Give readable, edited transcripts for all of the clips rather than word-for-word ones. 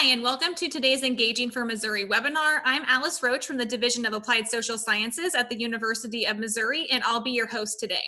Hi, and welcome to today's Engaging for Missouri webinar. I'm Alice Roach from the Division of Applied Social Sciences at the University of Missouri, and I'll be your host today.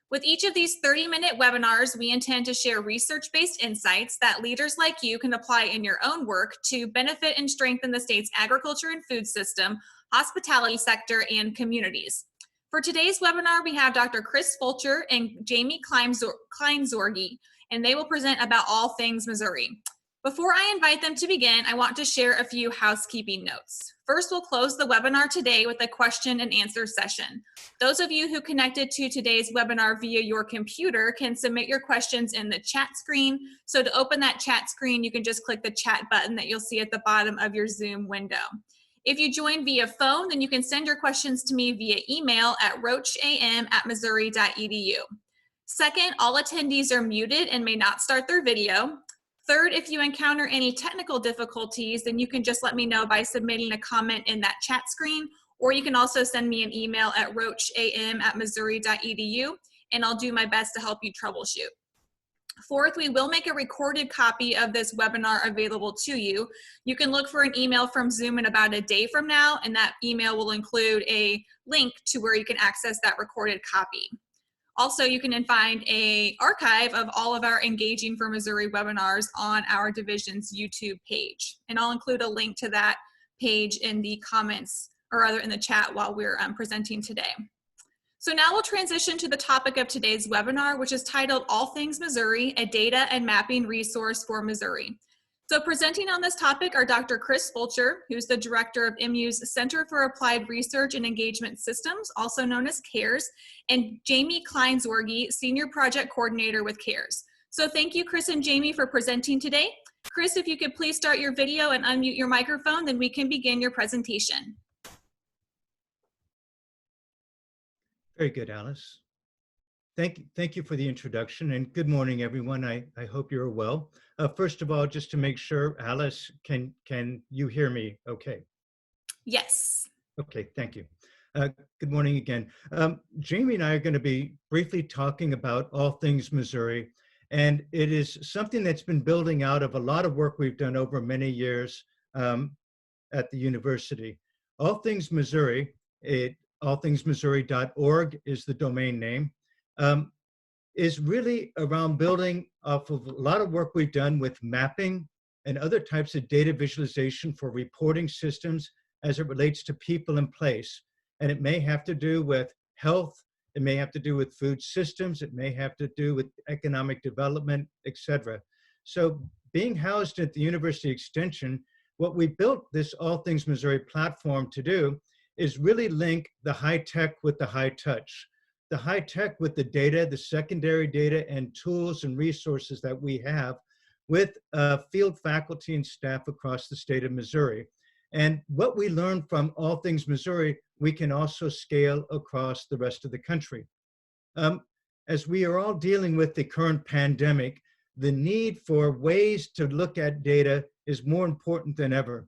With each of these 30-minute webinars, we intend to share research-based insights that leaders like you can apply in your own work to benefit and strengthen the state's agriculture and food system, hospitality sector, and communities. For today's webinar, we have Dr. Chris Fulcher and Jamie Kleinzorgi, and they will present about all things Missouri. Before I invite them to begin, I want to share a few housekeeping notes. First, we'll close the webinar today with a question and answer session. Those of you who connected to today's webinar via your computer can submit your questions in the chat screen. So to open that chat screen, you can just click the chat button that you'll see at the bottom of your Zoom window. If you join via phone, then you can send your questions to me via email at roacham@missouri.edu. Second, all attendees are muted and may not start their video. Third, if you encounter any technical difficulties, then you can just let me know by submitting a comment in that chat screen, or you can also send me an email at roacham@missouri.edu, and I'll do my best to help you troubleshoot. Fourth, we will make a recorded copy of this webinar available to you. You can look for an email from Zoom in about a day from now, and that email will include a link to where you can access that recorded copy. Also, you can find an archive of all of our Engaging for Missouri webinars on our division's YouTube page. And I'll include a link to that page in the comments, or rather in the chat while we're presenting today. So now we'll transition to the topic of today's webinar, which is titled All Things Missouri, a data and mapping resource for Missouri. So presenting on this topic are Dr. Chris Fulcher, who's the director of MU's Center for Applied Research and Engagement Systems, also known as CARES, and Jamie Kleinzorgi, senior project coordinator with CARES. So thank you, Chris and Jamie, for presenting today. Chris, if you could please start your video and unmute your microphone, then we can begin your presentation. Very good, Alice. Thank you for the introduction, and good morning, everyone. I hope you're well. First of all, just to make sure, Alice, can you hear me okay? Yes. Okay, thank you. Good morning again. Jamie and I are going to be briefly talking about all things Missouri, and it is something that's been building out of a lot of work we've done over many years at the university. All Things Missouri, allthingsmissouri.org is the domain name. Is really around building off of a lot of work we've done with mapping and other types of data visualization for reporting systems as it relates to people in place. And it may have to do with health, it may have to do with food systems, it may have to do with economic development, etc. So being housed at the University Extension, what we built this All Things Missouri platform to do is really link the high tech with the high touch. The high tech with the data, the secondary data and tools and resources that we have with field faculty and staff across the state of Missouri. And what we learn from All Things Missouri, we can also scale across the rest of the country. As we are all dealing with the current pandemic, the need for ways to look at data is more important than ever.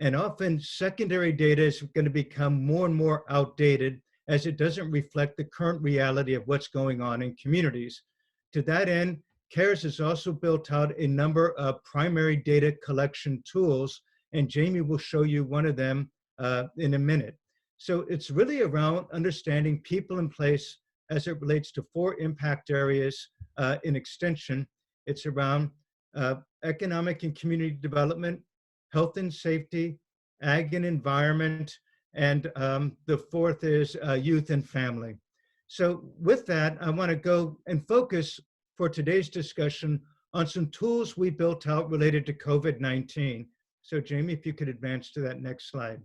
And often secondary data is going to become more and more outdated as it doesn't reflect the current reality of what's going on in communities. To that end, CARES has also built out a number of primary data collection tools, and Jamie will show you one of them in a minute. So it's really around understanding people in place as it relates to 4 impact areas in extension. It's around economic and community development, health and safety, ag and environment, and the 4th is youth and family. So with that, I want to go and focus for today's discussion on some tools we built out related to COVID-19. So Jamie, if you could advance to that next slide.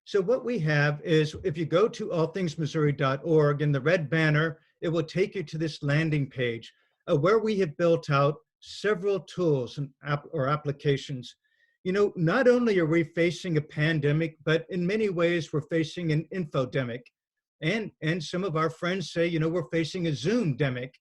So what we have is, if you go to allthingsmissouri.org, in the red banner, it will take you to this landing page where we have built out several tools and applications. You know, not only are we facing a pandemic, but in many ways we're facing an infodemic. And some of our friends say, you know, we're facing a Zoom-demic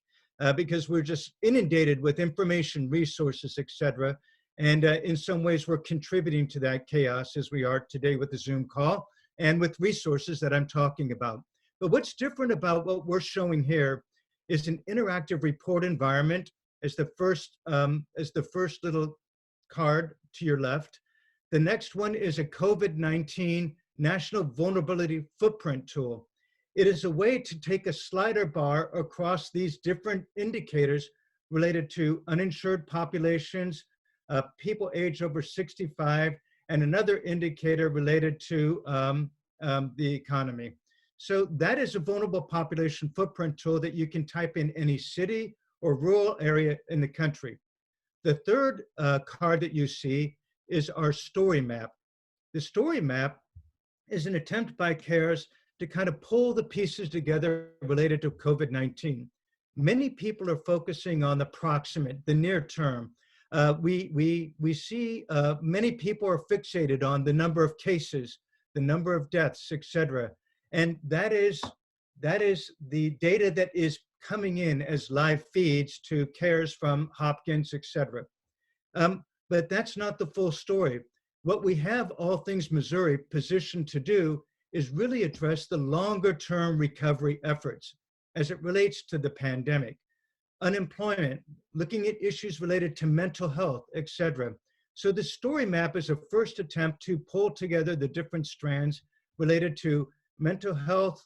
because we're just inundated with information, resources, etc. And in some ways we're contributing to that chaos as we are today with the Zoom call and with resources that I'm talking about. But what's different about what we're showing here is an interactive report environment as the first little card to your left. The next one is a COVID-19 National Vulnerability Footprint Tool. It is a way to take a slider bar across these different indicators related to uninsured populations, people age over 65, and another indicator related to the economy. So that is a vulnerable population footprint tool that you can type in any city or rural area in the country. The third card that you see is our story map. The story map is an attempt by CARES to kind of pull the pieces together related to COVID-19. Many people are focusing on the proximate, the near term. We see many people are fixated on the number of cases, the number of deaths, et cetera. And that is the data that is coming in as live feeds to CARES from Hopkins, et cetera. But that's not the full story. What we have All Things Missouri positioned to do is really address the longer term recovery efforts as it relates to the pandemic, unemployment, looking at issues related to mental health, et cetera. So the story map is a first attempt to pull together the different strands related to mental health,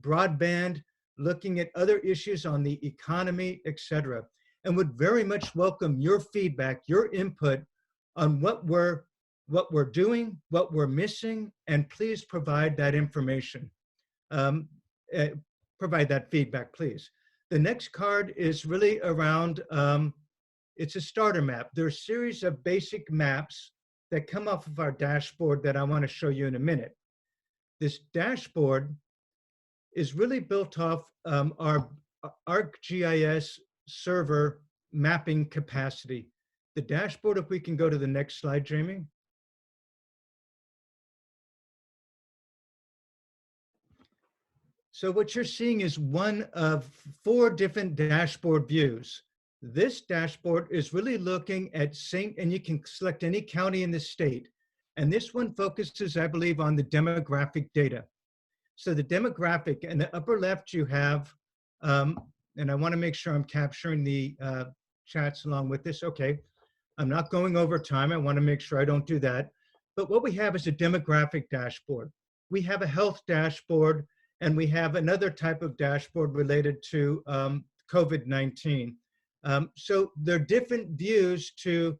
broadband, looking at other issues on the economy, et cetera, and would very much welcome your feedback, your input on what we're doing, what we're missing, and please provide that information. Provide that feedback, please. The next card is really around, it's a starter map. There are a series of basic maps that come off of our dashboard that I want to show you in a minute. This dashboard is really built off our ArcGIS server mapping capacity. The dashboard, if we can go to the next slide, Jamie. So what you're seeing is one of 4 different dashboard views. This dashboard is really looking at and you can select any county in the state. And this one focuses, I believe, on the demographic data. So the demographic, in the upper left you have, and I want to make sure I'm capturing the chats along with this. Okay, I'm not going over time. I want to make sure I don't do that. But what we have is a demographic dashboard. We have a health dashboard, and we have another type of dashboard related to COVID-19. So there are different views to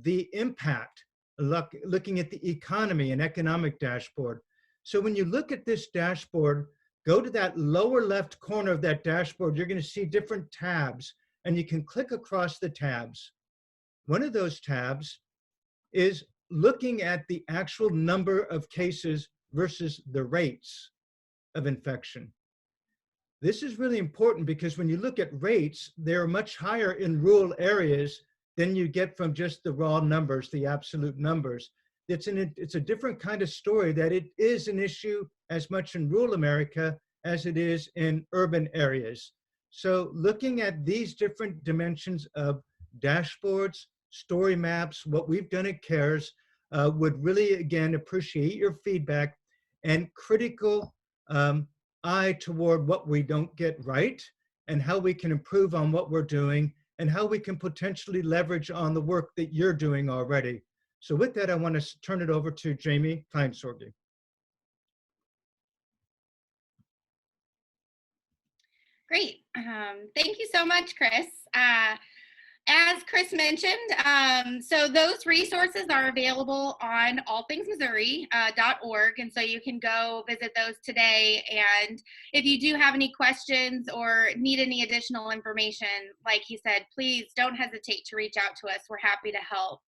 the impact, looking at the economy and economic dashboard. So when you look at this dashboard, go to that lower left corner of that dashboard, you're going to see different tabs, and you can click across the tabs. One of those tabs is looking at the actual number of cases versus the rates of infection. This is really important because when you look at rates, they're much higher in rural areas than you get from just the raw numbers, the absolute numbers. It's a different kind of story, that it is an issue as much in rural America as it is in urban areas. So looking at these different dimensions of dashboards, story maps, what we've done at CARES, would really, again, appreciate your feedback and critical eye toward what we don't get right and how we can improve on what we're doing and how we can potentially leverage on the work that you're doing already. So with that, I want to turn it over to Jamie Kleinsorge. Great. Thank you so much, Chris. As Chris mentioned, so those resources are available on allthingsmissouri.org, and so you can go visit those today. And if you do have any questions or need any additional information, like he said, please don't hesitate to reach out to us. We're happy to help.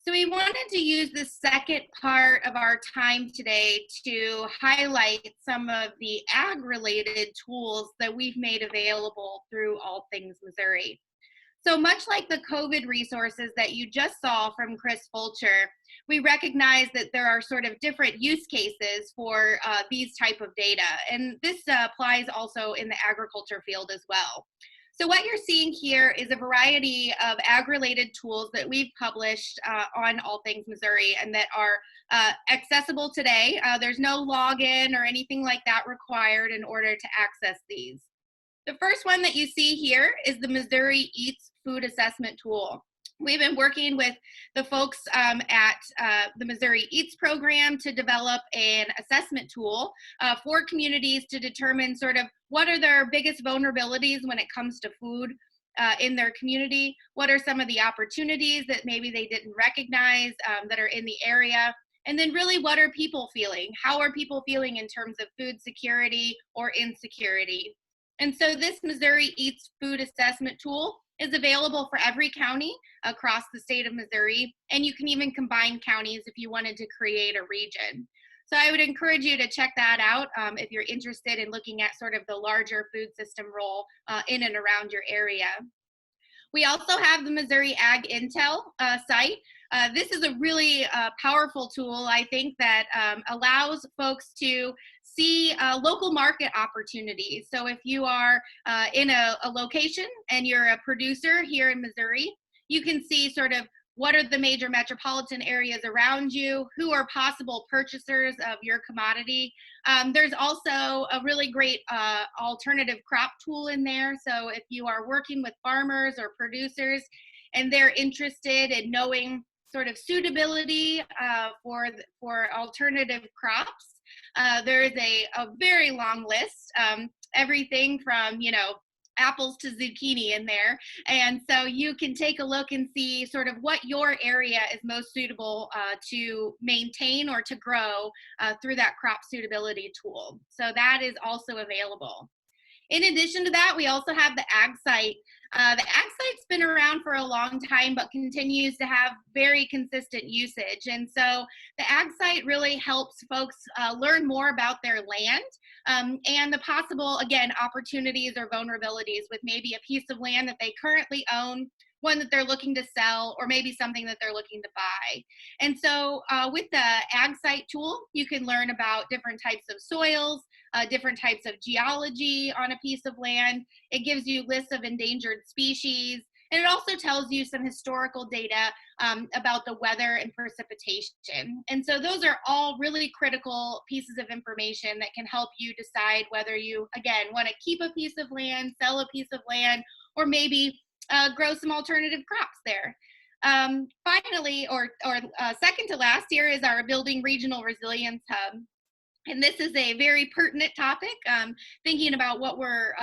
So we wanted to use the second part of our time today to highlight some of the ag-related tools that we've made available through All Things Missouri. So much like the COVID resources that you just saw from Chris Fulcher, we recognize that there are sort of different use cases for these type of data. And this applies also in the agriculture field as well. So what you're seeing here is a variety of ag-related tools that we've published on All Things Missouri and that are accessible today. There's no login or anything like that required in order to access these. The first one that you see here is the Missouri Eats Food Assessment Tool. We've been working with the folks at the Missouri Eats program to develop an assessment tool for communities to determine sort of what are their biggest vulnerabilities when it comes to food in their community, what are some of the opportunities that maybe they didn't recognize that are in the area, and then really what are people feeling? How are people feeling in terms of food security or insecurity? And so this Missouri Eats Food Assessment Tool is available for every county across the state of Missouri, and you can even combine counties if you wanted to create a region. So I would encourage you to check that out if you're interested in looking at sort of the larger food system role in and around your area. We also have the Missouri Ag Intel site. This is a really powerful tool, I think, that allows folks to see local market opportunities. So if you are in a location and you're a producer here in Missouri, you can see sort of what are the major metropolitan areas around you, who are possible purchasers of your commodity. There's also a really great alternative crop tool in there. So if you are working with farmers or producers and they're interested in knowing sort of suitability for alternative crops, there is a very long list, everything from, apples to zucchini in there. And so you can take a look and see sort of what your area is most suitable to maintain or to grow through that crop suitability tool. So that is also available. In addition to that, we also have the Ag Site. The Ag Site's been around for a long time, but continues to have very consistent usage. And so the Ag Site really helps folks learn more about their land and the possible, again, opportunities or vulnerabilities with maybe a piece of land that they currently own, one that they're looking to sell, or maybe something that they're looking to buy. And so with the Ag Site tool, you can learn about different types of soils, different types of geology on a piece of land. It gives you lists of endangered species, and it also tells you some historical data about the weather and precipitation. And so those are all really critical pieces of information that can help you decide whether you, again, want to keep a piece of land, sell a piece of land, or maybe grow some alternative crops there. Finally, or second to last here is our Building Regional Resilience Hub. And this is a very pertinent topic, thinking about what we're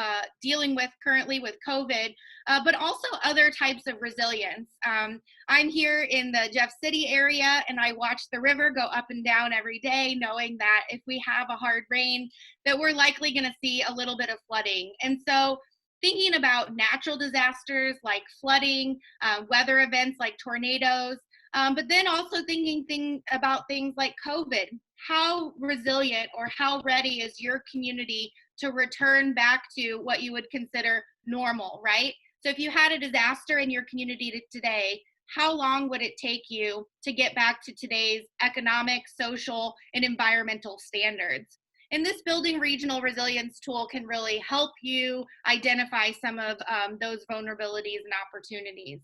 dealing with currently with COVID, but also other types of resilience. I'm here in the Jeff City area, and I watch the river go up and down every day, knowing that if we have a hard rain, that we're likely going to see a little bit of flooding. And so thinking about natural disasters like flooding, weather events like tornadoes, but then also thinking about things like COVID. How resilient or how ready is your community to return back to what you would consider normal, right? So if you had a disaster in your community today, how long would it take you to get back to today's economic, social, and environmental standards? And this Building Regional Resilience tool can really help you identify some of those vulnerabilities and opportunities.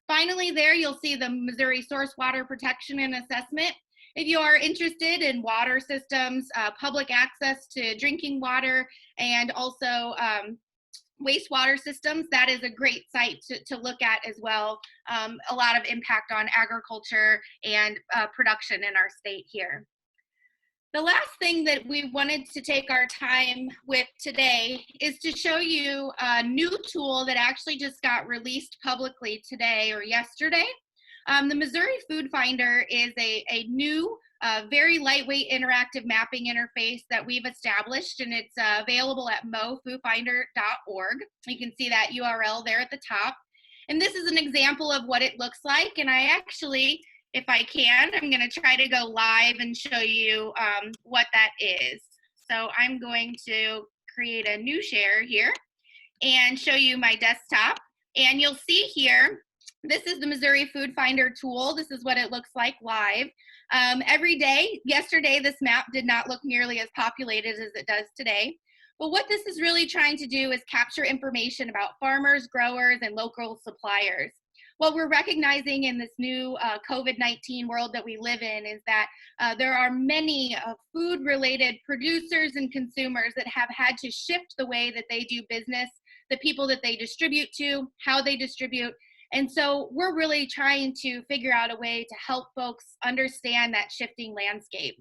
Finally, there you'll see the Missouri Source Water Protection and Assessment. If you are interested in water systems, public access to drinking water, and also wastewater systems, that is a great site to look at as well. A lot of impact on agriculture and production in our state here. The last thing that we wanted to take our time with today is to show you a new tool that actually just got released publicly today or yesterday. The Missouri Food Finder is a new, very lightweight interactive mapping interface that we've established, and it's available at mofoodfinder.org. You can see that URL there at the top. And this is an example of what it looks like. And I actually, if I can, I'm going to try to go live and show you what that is. So I'm going to create a new share here and show you my desktop. And you'll see here, this is the Missouri Food Finder tool. This is what it looks like live. Every day, yesterday, this map did not look nearly as populated as it does today. But what this is really trying to do is capture information about farmers, growers, and local suppliers. what we're recognizing in this new COVID-19 world that we live in is that there are many food-related producers and consumers that have had to shift the way that they do business, the people that they distribute to, how they distribute. And so we're really trying to figure out a way to help folks understand that shifting landscape.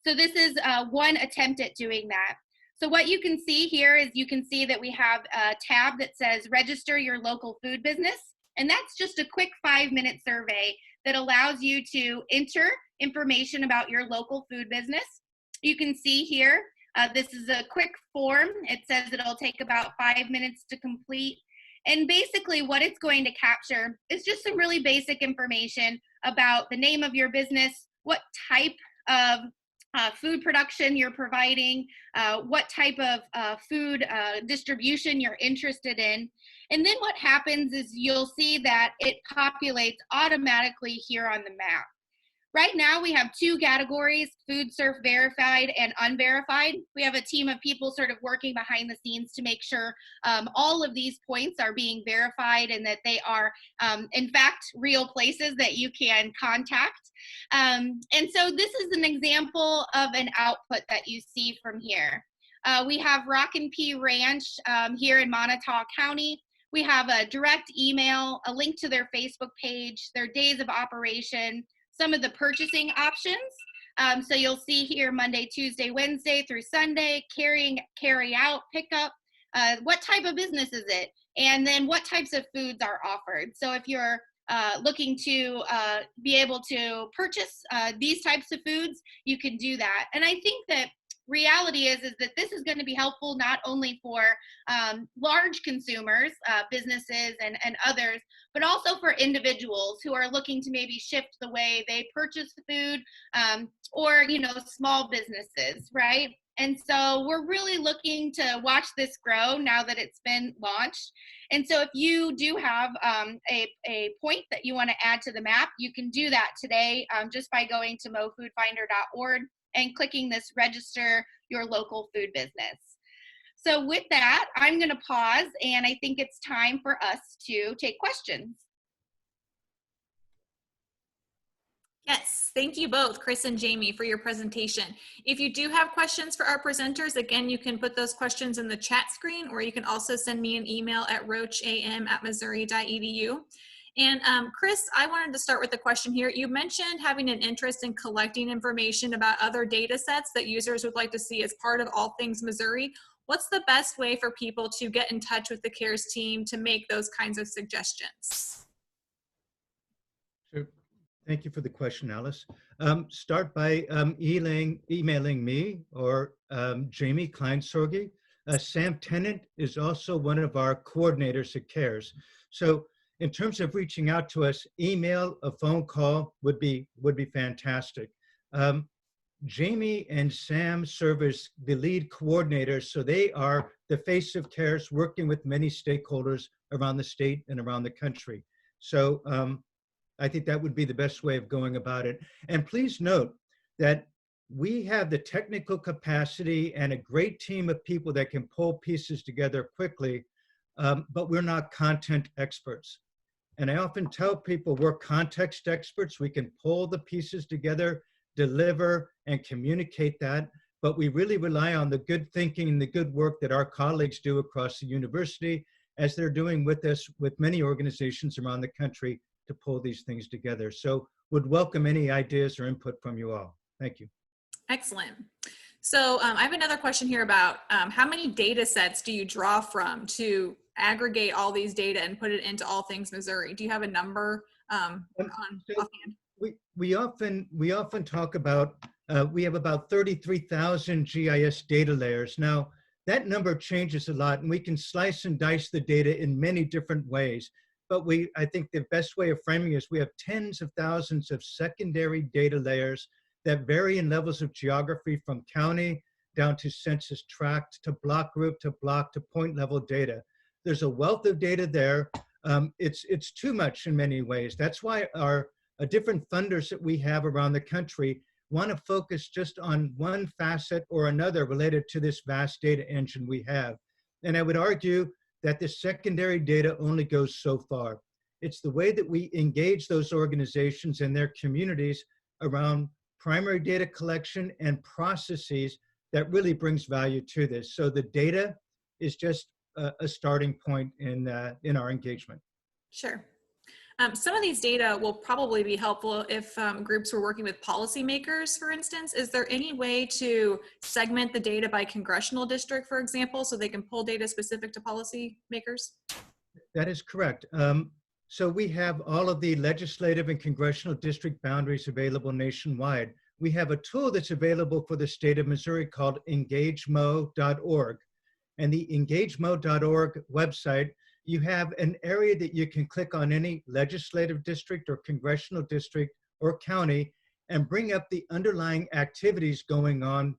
So this is one attempt at doing that. So what you can see here is you can see that we have a tab that says register your local food business. And that's just a quick 5-minute survey that allows you to enter information about your local food business. You can see here, this is a quick form. It says it'll take about 5 minutes to complete. And basically what it's going to capture is just some really basic information about the name of your business, what type of food production you're providing, what type of food distribution you're interested in. And then what happens is you'll see that it populates automatically here on the map. Right now we have 2 categories, FoodSurf verified and unverified. We have a team of people sort of working behind the scenes to make sure all of these points are being verified and that they are in fact real places that you can contact. And so this is an example of an output that you see from here. We have Rock and Pea Ranch here in Montauk County. We have a direct email, a link to their Facebook page, their days of operation, some of the purchasing options. So you'll see here Monday, Tuesday, Wednesday through Sunday, carry out, pickup, what type of business is it? And then what types of foods are offered. So if you're looking to be able to purchase these types of foods, you can do that. And I think that reality is that this is going to be helpful not only for large consumers, businesses and others, but also for individuals who are looking to maybe shift the way they purchase food, or small businesses, right? And so we're really looking to watch this grow now that it's been launched. And so if you do have a point that you want to add to the map, you can do that today just by going to mofoodfinder.org and clicking this register your local food business. So with that, I'm going to pause, and I think it's time for us to take questions. Yes, thank you both, Chris and Jamie, for your presentation. If you do have questions for our presenters, again, you can put those questions in the chat screen, or you can also send me an email at roacham@missouri.edu. And Chris, I wanted to start with a question here. You mentioned having an interest in collecting information about other data sets that users would like to see as part of All Things Missouri. What's the best way for people to get in touch with the CARES team to make those kinds of suggestions? Sure. Thank you for the question, Alice. Start by emailing me or Jamie Kleinsorge. Sam Tennant is also one of our coordinators at CARES. So in terms of reaching out to us, email, a phone call would be fantastic. Jamie and Sam serve as the lead coordinators, so they are the face of CARES, working with many stakeholders around the state and around the country. So I think that would be the best way of going about it. And please note that we have the technical capacity and a great team of people that can pull pieces together quickly, but we're not content experts. And I often tell people we're context experts. We can pull the pieces together, deliver, and communicate that, but we really rely on the good thinking and the good work that our colleagues do across the university, as they're doing with us, with many organizations around the country, to pull these things together. So would welcome any ideas or input from you all. Thank you. Excellent. So I have another question here about how many data sets do you draw from to aggregate all these data and put it into All Things Missouri? Do you have a number offhand? We often talk about, we have about 33,000 GIS data layers. Now, that number changes a lot, and we can slice and dice the data in many different ways. But I think the best way of framing is we have tens of thousands of secondary data layers that vary in levels of geography, from county down to census tract, to block group, to block, to point level data. There's a wealth of data there. It's too much in many ways. That's why our different funders that we have around the country want to focus just on one facet or another related to this vast data engine we have. And I would argue that the secondary data only goes so far. It's the way that we engage those organizations and their communities around primary data collection and processes that really brings value to this. So the data is just a starting point in our engagement. Sure. Some of these data will probably be helpful if groups were working with policymakers, for instance. Is there any way to segment the data by congressional district, for example, so they can pull data specific to policymakers? That is correct. So we have all of the legislative and congressional district boundaries available nationwide. We have a tool that's available for the state of Missouri called engagemo.org. And the engagemo.org website, you have an area that you can click on any legislative district or congressional district or county and bring up the underlying activities going on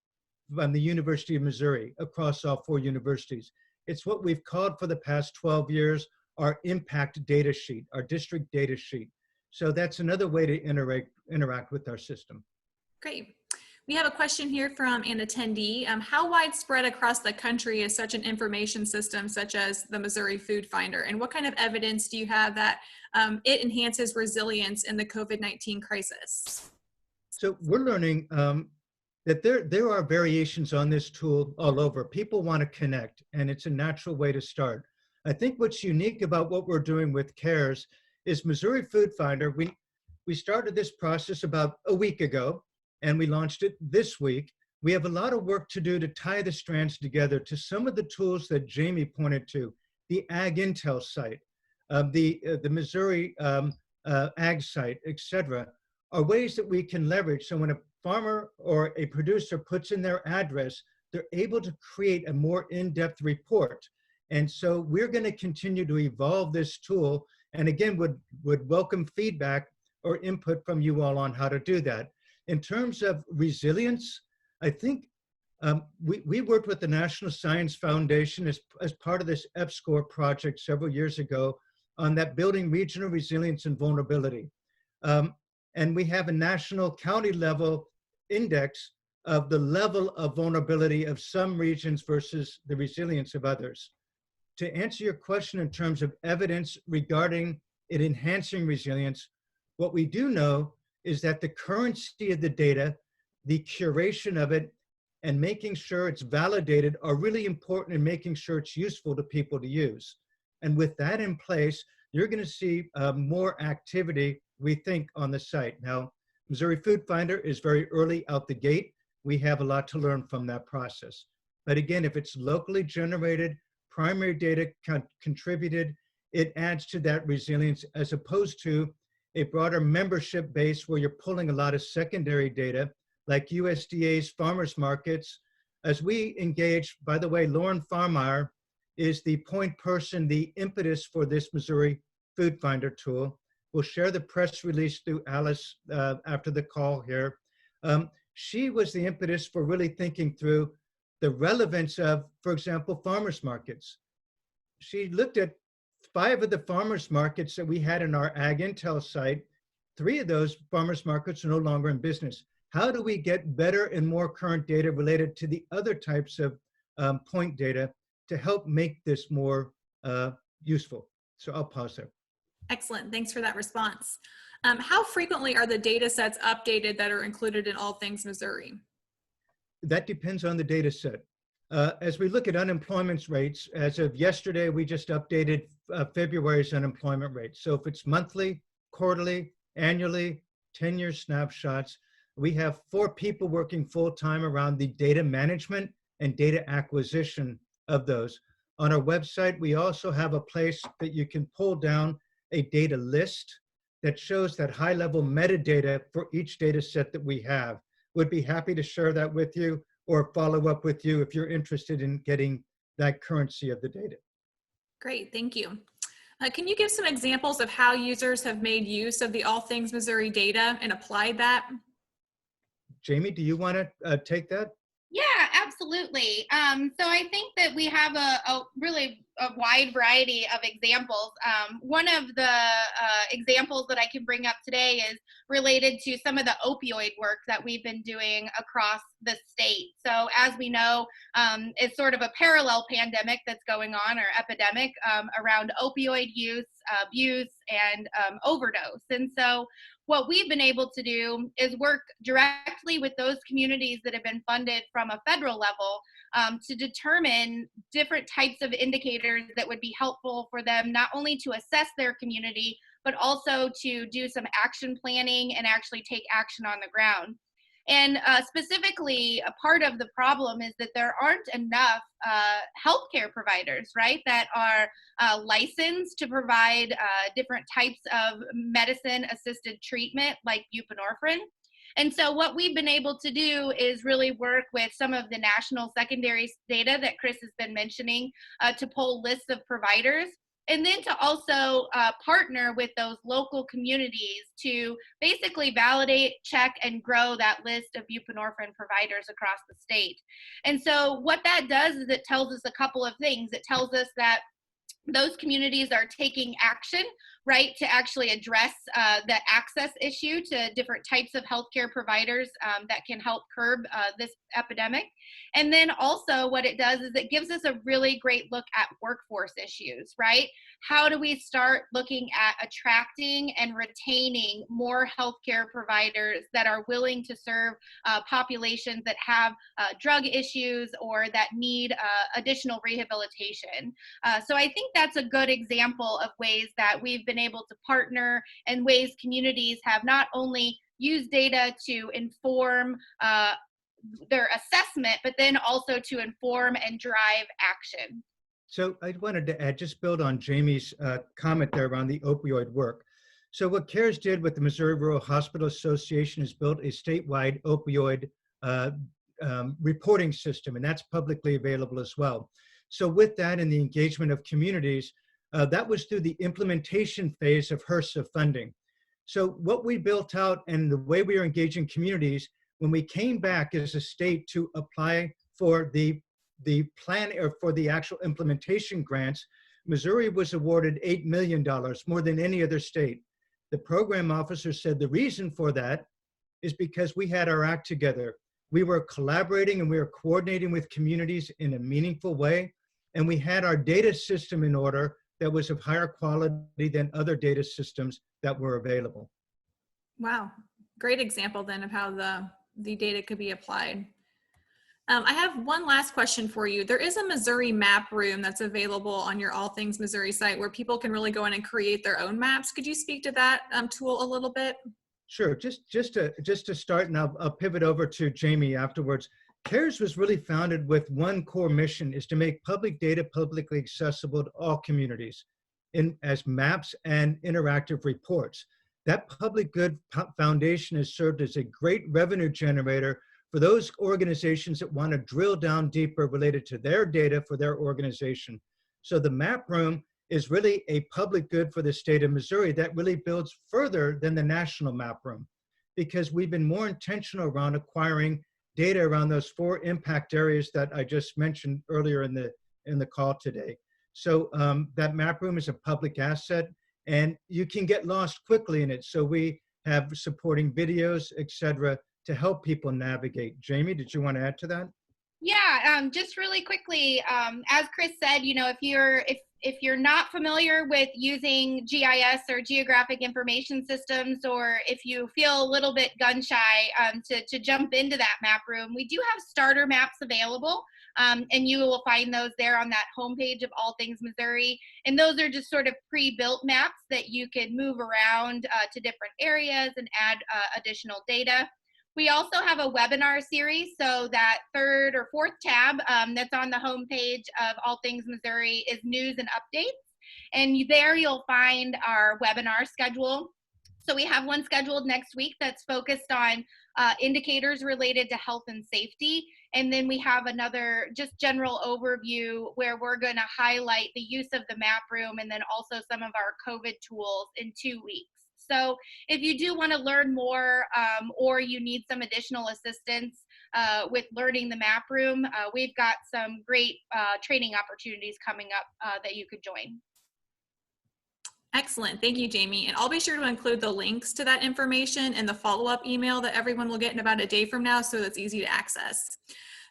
the University of Missouri across all 4 universities. It's what we've called for the past 12 years our impact data sheet, our district data sheet. So that's another way to interact with our system. Great. We have a question here from an attendee. How widespread across the country is such an information system such as the Missouri Food Finder? And what kind of evidence do you have that it enhances resilience in the COVID-19 crisis? So we're learning that there are variations on this tool all over. People want to connect, and it's a natural way to start. I think what's unique about what we're doing with CARES is Missouri Food Finder. We started this process about a week ago, and we launched it this week. We have a lot of work to do to tie the strands together to some of the tools that Jamie pointed to, the Ag Intel site, the Missouri Ag site, et cetera, are ways that we can leverage. So when a farmer or a producer puts in their address, they're able to create a more in-depth report. And so we're going to continue to evolve this tool, and again, would welcome feedback or input from you all on how to do that. In terms of resilience, I think we worked with the National Science Foundation as part of this EPSCoR project several years ago on that building regional resilience and vulnerability. And we have a national county level index of the level of vulnerability of some regions versus the resilience of others. To answer your question in terms of evidence regarding it enhancing resilience, what we do know is that the currency of the data, the curation of it, and making sure it's validated are really important in making sure it's useful to people to use. And with that in place, you're going to see more activity, we think, on the site. Now, Missouri Food Finder is very early out the gate. We have a lot to learn from that process. But again, if it's locally generated, primary data contributed, it adds to that resilience as opposed to a broader membership base where you're pulling a lot of secondary data like USDA's farmers markets. As we engage, by the way, Lauren Farmeyer is the point person, the impetus for this Missouri Food Finder tool. We'll share the press release through Alice after the call here. She was the impetus for really thinking through the relevance of, for example, farmers markets. She looked at 5 of the farmers markets that we had in our Ag Intel site. 3 of those farmers markets are no longer in business. How do we get better and more current data related to the other types of point data to help make this more useful? So I'll pause there. Excellent. Thanks for that response. How frequently are the data sets updated that are included in All Things Missouri? That depends on the data set. As we look at unemployment rates, as of yesterday, we just updated February's unemployment rate. So if it's monthly, quarterly, annually, 10-year snapshots, we have 4 people working full-time around the data management and data acquisition of those. On our website, we also have a place that you can pull down a data list that shows that high-level metadata for each data set that we have. Would be happy to share that with you or follow up with you if you're interested in getting that currency of the data. Great, thank you. Can you give some examples of how users have made use of the All Things Missouri data and applied that? Jamie, do you want to take that? Yeah, absolutely. So I think that we have a really a wide variety of examples. One of the examples that I can bring up today is related to some of the opioid work that we've been doing across the state. So as we know, it's sort of a parallel pandemic that's going on, or epidemic, around opioid use, abuse, and overdose. And so what we've been able to do is work directly with those communities that have been funded from a federal level, to determine different types of indicators that would be helpful for them, not only to assess their community, but also to do some action planning and actually take action on the ground. And specifically, a part of the problem is that there aren't enough healthcare providers, right, that are licensed to provide different types of medicine-assisted treatment like buprenorphine. And so what we've been able to do is really work with some of the national secondary data that Chris has been mentioning, to pull lists of providers, and then to also partner with those local communities to basically validate, check, and grow that list of buprenorphine providers across the state. And so what that does is it tells us a couple of things. It tells us that those communities are taking action, right, to actually address the access issue to different types of healthcare providers that can help curb this epidemic. And then also what it does is it gives us a really great look at workforce issues, right? How do we start looking at attracting and retaining more healthcare providers that are willing to serve populations that have drug issues or that need additional rehabilitation? So I think that's a good example of ways that we've been able to partner, and ways communities have not only used data to inform their assessment, but then also to inform and drive action. So I wanted to add, just build on Jamie's comment there around the opioid work. So what CARES did with the Missouri Rural Hospital Association is built a statewide opioid reporting system, and that's publicly available as well. So with that and the engagement of communities, that was through the implementation phase of HRSA funding. So what we built out and the way we are engaging communities, when we came back as a state to apply for the plan or for the actual implementation grants, Missouri was awarded $8 million, more than any other state. The program officer said the reason for that is because we had our act together. We were collaborating and we were coordinating with communities in a meaningful way. And we had our data system in order that was of higher quality than other data systems that were available. Wow, great example then of how the data could be applied. I have one last question for you. There is a Missouri map room that's available on your All Things Missouri site where people can really go in and create their own maps. Could you speak to that tool a little bit? Sure, just to start, and I'll pivot over to Jamie afterwards. CARES was really founded with one core mission, is to make public data publicly accessible to all communities as maps and interactive reports. That public good foundation has served as a great revenue generator for those organizations that want to drill down deeper related to their data for their organization. So the map room is really a public good for the state of Missouri that really builds further than the national map room, because we've been more intentional around acquiring data around those 4 impact areas that I just mentioned earlier in the call today. So that map room is a public asset, and you can get lost quickly in it. So we have supporting videos, et cetera, to help people navigate. Jamie, did you want to add to that? Yeah, just really quickly, as Chris said, you know, if you're not familiar with using GIS or geographic information systems, or if you feel a little bit gun shy to jump into that map room, we do have starter maps available, and you will find those there on that homepage of All Things Missouri. And those are just sort of pre-built maps that you can move around to different areas and add additional data. We also have a webinar series, so that 3rd or 4th tab that's on the homepage of All Things Missouri is news and updates. And there you'll find our webinar schedule. So we have one scheduled next week that's focused on indicators related to health and safety. And then we have another just general overview where we're going to highlight the use of the map room and then also some of our COVID tools in 2 weeks. So if you do want to learn more or you need some additional assistance, with learning the map room, we've got some great training opportunities coming up that you could join. Excellent. Thank you, Jamie. And I'll be sure to include the links to that information in the follow-up email that everyone will get in about a day from now, so that's easy to access.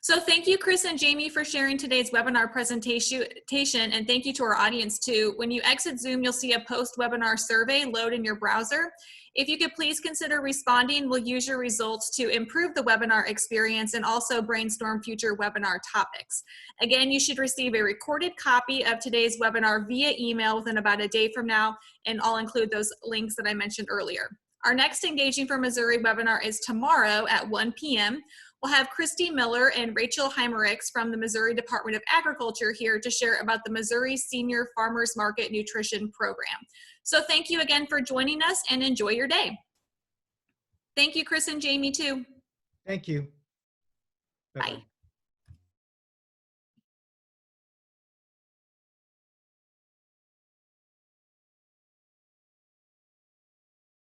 So thank you, Chris and Jamie, for sharing today's webinar presentation, and thank you to our audience too. When you exit Zoom, you'll see a post-webinar survey load in your browser. If you could please consider responding, we'll use your results to improve the webinar experience and also brainstorm future webinar topics. Again, you should receive a recorded copy of today's webinar via email within about a day from now, and I'll include those links that I mentioned earlier. Our next Engaging for Missouri webinar is tomorrow at 1 p.m. We'll have Christy Miller and Rachel Heimericks from the Missouri Department of Agriculture here to share about the Missouri Senior Farmers Market Nutrition Program. So thank you again for joining us, and enjoy your day. Thank you, Chris and Jamie, too. Thank you. Bye.